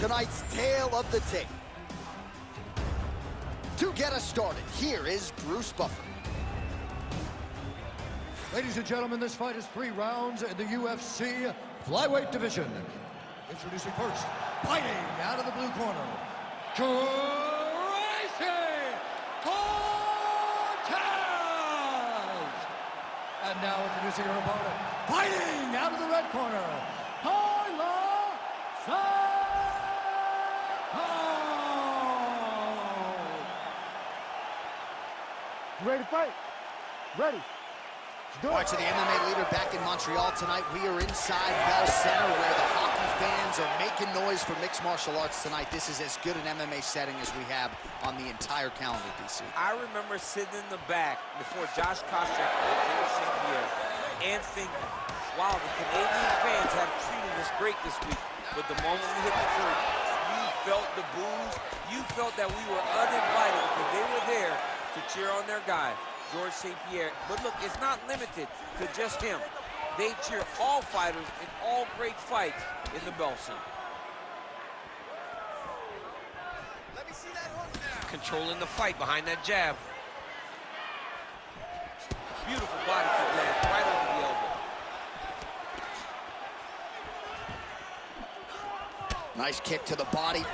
tonight's tale of the tape. To get us started, here is Bruce Buffer. Ladies and gentlemen, this fight is 3 rounds in the UFC flyweight division. Introducing first, fighting out of the blue corner, Tracy Cortez! And now introducing her opponent, fighting out of the red corner, Taila Santos! Ready to fight? Ready. All right, to the MMA leader back in Montreal tonight. We are inside Bell Center where the hockey fans are making noise for mixed martial arts tonight. This is as good an MMA setting as we have on the entire calendar, DC. I remember sitting in the back before Josh Koscheck and George St. Pierre and thinking, wow, the Canadian fans have treated us great this week. But the moment we hit the third, you felt the boos. You felt that we were uninvited because they were there to cheer on their guy, George St. Pierre. But look, it's not limited to just him. They cheer all fighters in all great fights in the Bell Center. Let me see that hook now. Controlling the fight behind that jab. Beautiful body kick land right under the elbow. Nice kick to the body.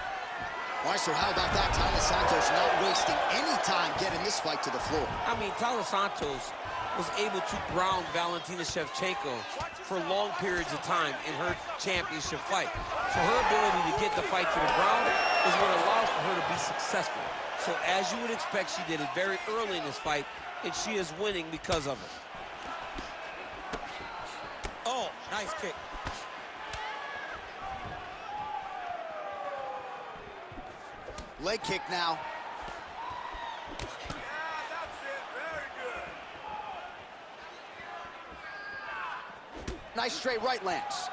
All right, so how about that? Taila Santos not wasting any time getting this fight to the floor. I mean, Taila Santos was able to ground Valentina Shevchenko for long periods of time in her championship fight. So her ability to get the fight to the ground is what allows for her to be successful. So as you would expect, she did it very early in this fight, and she is winning because of it. Oh, nice kick. Leg kick now. Yeah, that's it. Very good. Nice straight right lands.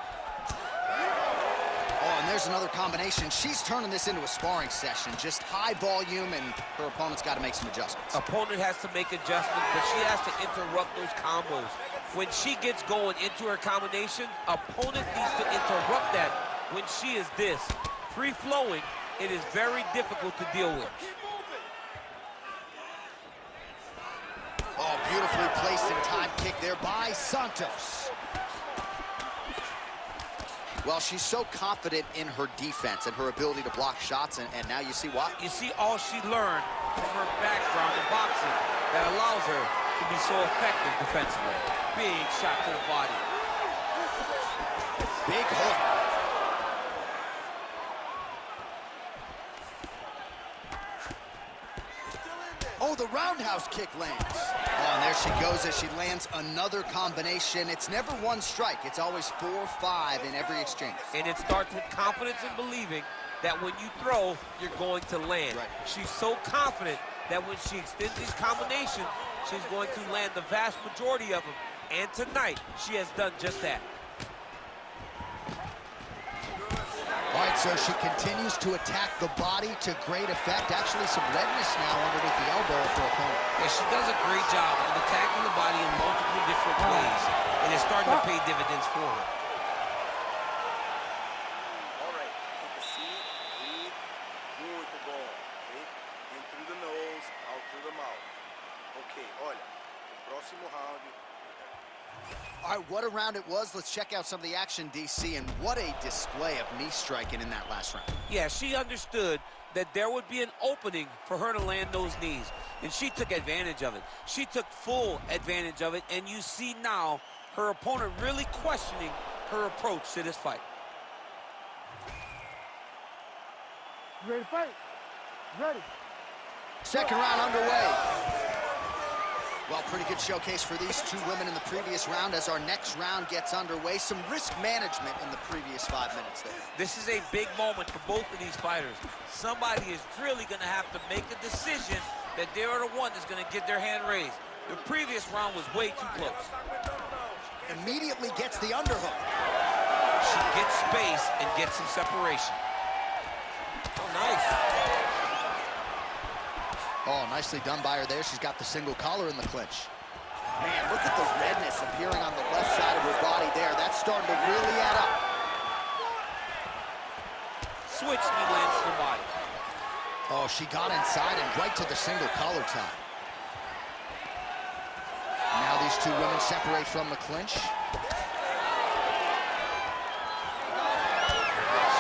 Oh, and there's another combination. She's turning this into a sparring session. Just high volume, and her opponent's got to make some adjustments. Opponent has to make adjustments, but she has to interrupt those combos. When she gets going into her combination, opponent needs to interrupt that. When she is this free-flowing, it is very difficult to deal with. Oh, beautifully placed and timed kick there by Santos. Well, she's so confident in her defense and her ability to block shots, and now you see why. You see all she learned from her background in boxing that allows her to be so effective defensively. Big shot to the body. Big hook. Oh, the roundhouse kick lands. Oh, and there she goes as she lands another combination. It's never one strike. It's always 4 or 5 in every exchange. And it starts with confidence and believing that when you throw, you're going to land. Right. She's so confident that when she extends these combinations, she's going to land the vast majority of them. And tonight, she has done just that. All right, so she continues to attack the body to great effect. Actually, some redness now underneath the elbow for her opponent. Yeah, she does a great job of attacking the body in multiple different ways. And it's starting to pay dividends for her. All right, take a seat, breathe, muito bom, okay? In through the nose, out through the mouth. Okay, olha, o próximo round. All right, what a round it was. Let's check out some of the action, DC, and what a display of knee striking in that last round. Yeah, she understood that there would be an opening for her to land those knees, and she took advantage of it. She took full advantage of it, and you see now her opponent really questioning her approach to this fight. You ready to fight? Ready. Second round underway. Well, pretty good showcase for these two women in the previous round as our next round gets underway. Some risk management in the previous 5 minutes there. This is a big moment for both of these fighters. Somebody is really going to have to make a decision that they are the one that's going to get their hand raised. The previous round was way too close. Immediately gets the underhook. She gets space and gets some separation. Oh, nice. Oh, nicely done by her there. She's got the single collar in the clinch. Man, look at the redness appearing on the left side of her body there. That's starting to really add up. Switch, he lands to the body. Oh, she got inside and right to the single collar tie. Now these two women separate from the clinch. She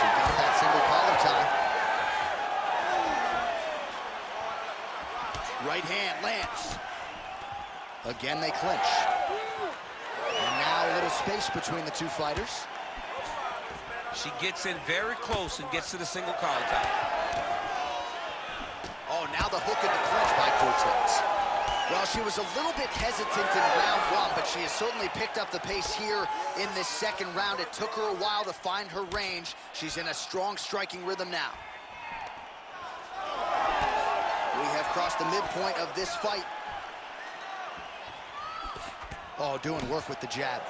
got that single collar tie. Right hand lands. Again, they clinch. And now a little space between the two fighters. She gets in very close and gets to the single collar tie. Oh, now the hook in the clinch by Cortez. Well, she was a little bit hesitant in round one, but she has certainly picked up the pace here in this second round. It took her a while to find her range. She's in a strong striking rhythm now. We have crossed the midpoint of this fight. Oh, doing work with the jab.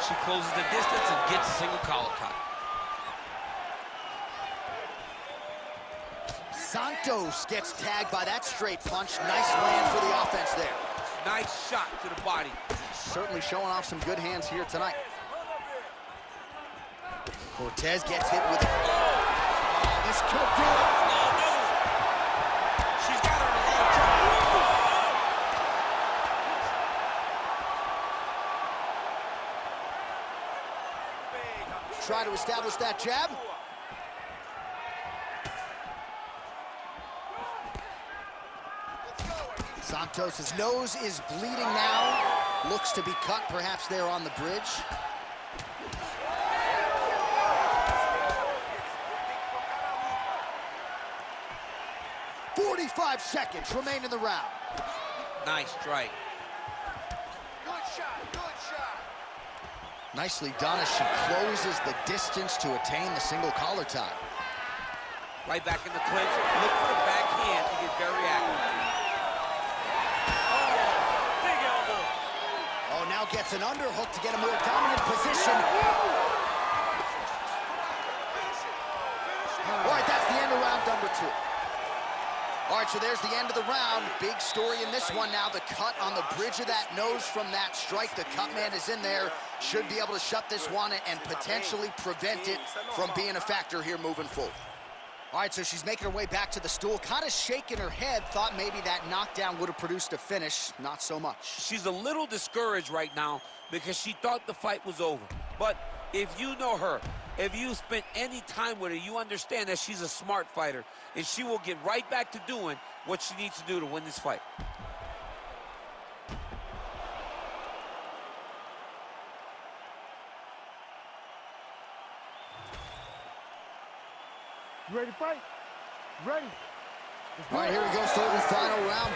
She closes the distance and gets a single collar tie. Santos gets tagged by that straight punch. Nice land for the offense there. Nice shot to the body. Certainly showing off some good hands here tonight. Cortez gets hit with it. Oh, this could do it. Oh, no. She's got her in a hard time. Try to establish that jab. Santos' nose is bleeding now. Looks to be cut, perhaps there on the bridge. "45 seconds remain in the round." Nice strike. Good shot, good shot. Nicely done as she closes the distance to attain the single collar tie. Right back in the clinch. Look for the backhand to get very active. Oh, big elbow. Oh, now gets an underhook to get a more dominant position. All right, that's the end of round number 2. All right, so there's the end of the round. Big story in this one now. The cut on the bridge of that nose from that strike. The cut man is in there. Should be able to shut this one and potentially prevent it from being a factor here moving forward. All right, so she's making her way back to the stool, kind of shaking her head. Thought maybe that knockdown would have produced a finish. Not so much. She's a little discouraged right now because she thought the fight was over. But if you know her, if you spent any time with her, you understand that she's a smart fighter, and she will get right back to doing what she needs to do to win this fight. You ready to fight? Ready. All right, here we go, third and final round.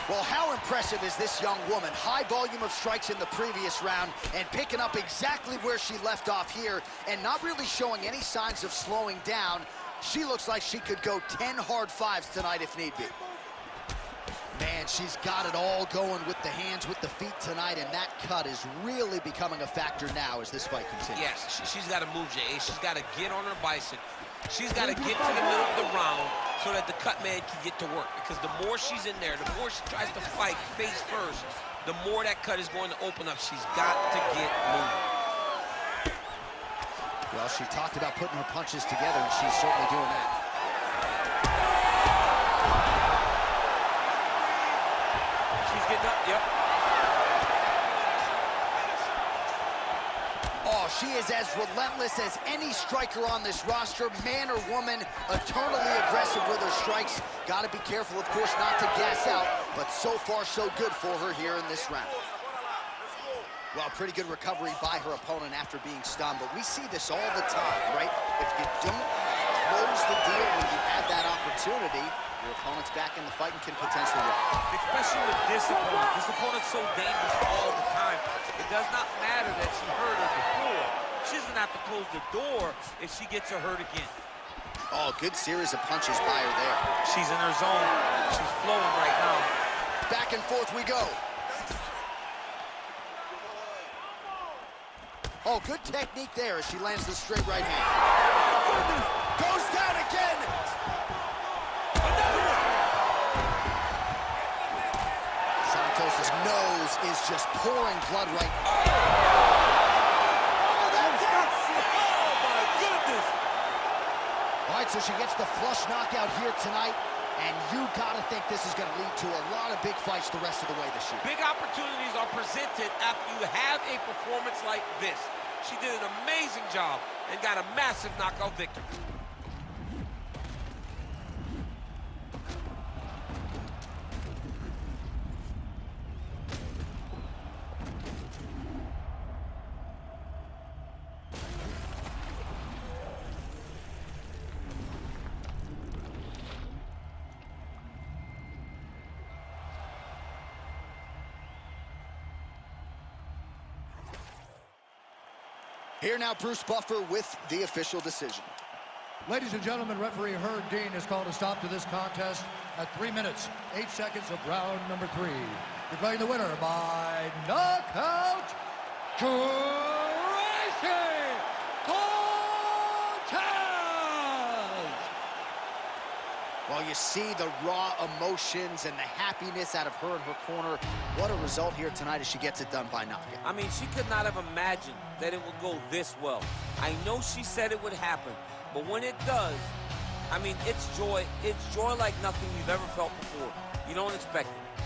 Well, how impressive is this young woman? High volume of strikes in the previous round and picking up exactly where she left off here and not really showing any signs of slowing down. She looks like she could go 10 hard fives tonight if need be. Man, she's got it all going with the hands, with the feet tonight, and that cut is really becoming a factor now as this fight continues. Yes, she's got to move, Jay. She's got to get on her bicycle. She's got to get to the middle of the round so that the cut man can get to work. Because the more she's in there, the more she tries to fight face first, the more that cut is going to open up. She's got to get moving. Well, she talked about putting her punches together, and she's certainly doing that. She's getting up, yep. Oh, she is as relentless as any striker on this roster, man or woman, eternally aggressive with her strikes. Got to be careful, of course, not to gas out, but so far so good for her here in this round. Well, pretty good recovery by her opponent after being stunned, but we see this all the time, right? If you don't close the deal when you have that opportunity, your opponent's back in the fight and can potentially win. Especially with this opponent. This opponent's so dangerous all the time. It does not matter that she hurt her before. She's going to have to close the door if she gets her hurt again. Oh, good series of punches by her there. She's in her zone. She's flowing right now. Back and forth we go. Oh, good technique there as she lands the straight right hand. Goes down again. Santos' nose is just pouring blood right now. right, so she gets the flush knockout here tonight, and you gotta think this is gonna lead to a lot of big fights the rest of the way this year. Big opportunities are presented after you have a performance like this. She did an amazing job and got a massive knockout victory. Here now, Bruce Buffer with the official decision. Ladies and gentlemen, referee Herb Dean has called a stop to this contest at 3 minutes, 8 seconds of round number 3. Declaring the winner by knockout, Tracy Cortez! Well, you see the raw emotions and the happiness out of her in her corner. What a result here tonight as she gets it done by knockout. I mean, she could not have imagined that it would go this well. I know she said it would happen, but when it does, I mean, it's joy like nothing you've ever felt before. You don't expect it.